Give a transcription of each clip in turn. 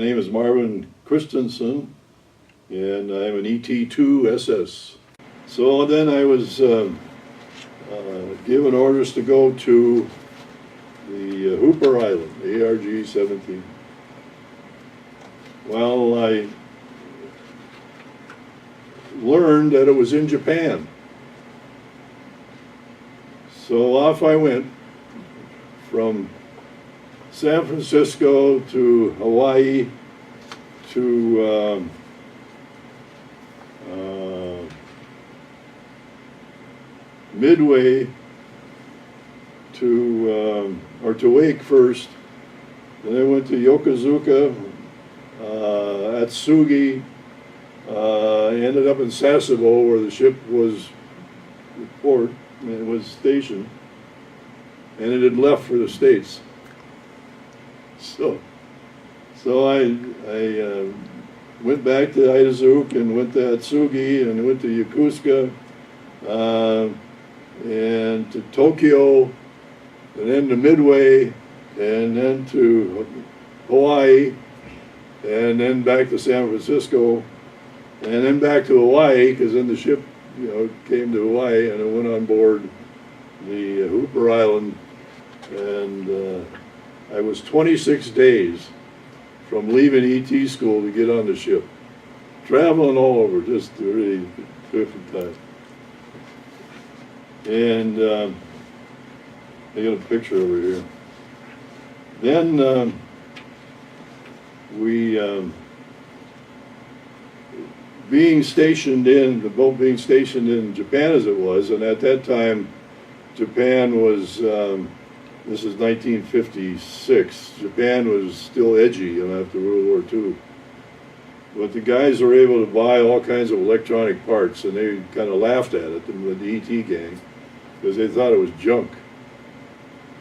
My name is Marvin Christenson, and I'm an ET-2 SS. So then I was given orders to go to the Hooper Island, ARG 17. Well, I learned that it was in Japan. So off I went from San Francisco to Hawaii to Midway to Wake first. Then I went to Yokozuka, Atsugi, ended up in Sasebo where the ship was the port, and it was stationed, and it had left for the States. So I went back to Itazuk and went to Atsugi and went to Yokosuka and to Tokyo and then to Midway and then to Hawaii and then back to San Francisco and then back to Hawaii, because then the ship came to Hawaii, and I went on board the Hooper Island, and I was 26 days from leaving ET school to get on the ship, traveling all over, just a really terrific time. And I got a picture over here. Then the boat being stationed in Japan as it was, and at that time Japan was, this is 1956, Japan was still edgy after World War II. But the guys were able to buy all kinds of electronic parts, and they kind of laughed at it, the ET gang, because they thought it was junk.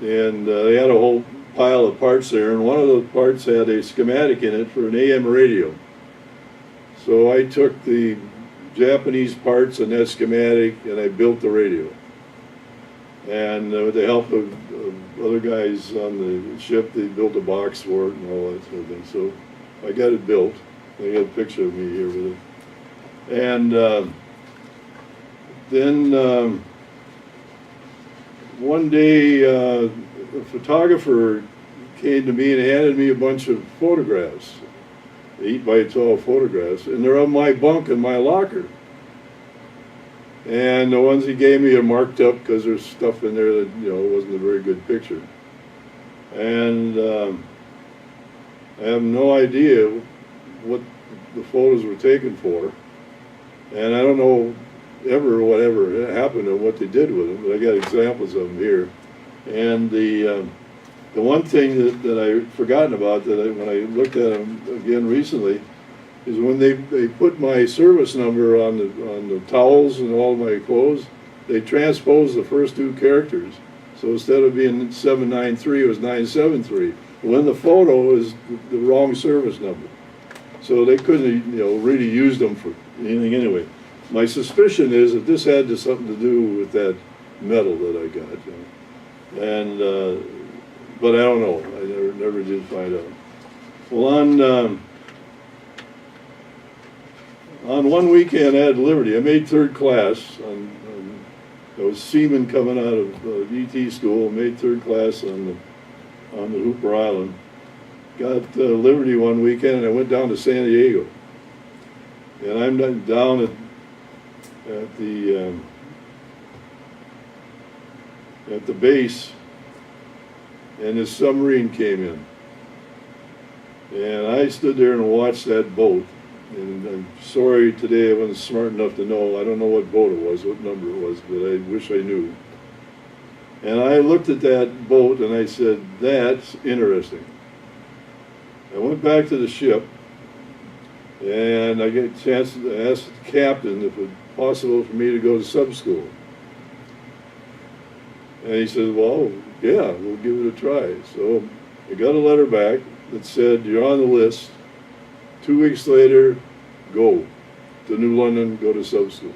And they had a whole pile of parts there, and one of those parts had a schematic in it for an AM radio. So I took the Japanese parts and that schematic, and I built the radio. And with the help of other guys on the ship, they built a box for it and all that sort of thing. So I got it built. I got a picture of me here with it. And then one day, a photographer came to me and handed me a bunch of photographs, 8x12 photographs, and they're on my bunk in my locker. And the ones he gave me are marked up because there's stuff in there that wasn't a very good picture. And I have no idea what the photos were taken for, and I don't know whatever happened or what they did with them, but I got examples of them here. And the one thing that I've forgotten about, when I looked at them again recently, is when they put my service number on the towels and all my clothes, they transposed the first two characters. So instead of being 793, it was 973. When the photo is the wrong service number. So they couldn't really use them for anything anyway. My suspicion is that this had something to do with that medal that I got. And but I don't know. I never did find out. Well, on one weekend I had Liberty. I made third class. I was seaman coming out of ET school. Made third class on the Hooper Island. Got Liberty one weekend, and I went down to San Diego. And I'm down at the base, and this submarine came in. And I stood there and watched that boat. And I'm sorry today I wasn't smart enough to know. I don't know what boat it was, what number it was, but I wish I knew. And I looked at that boat and I said, that's interesting. I went back to the ship, and I got a chance to ask the captain if it was possible for me to go to sub school. And he said, well, yeah, we'll give it a try. So I got a letter back that said, you're on the list. 2 weeks later, go to New London, go to sub school.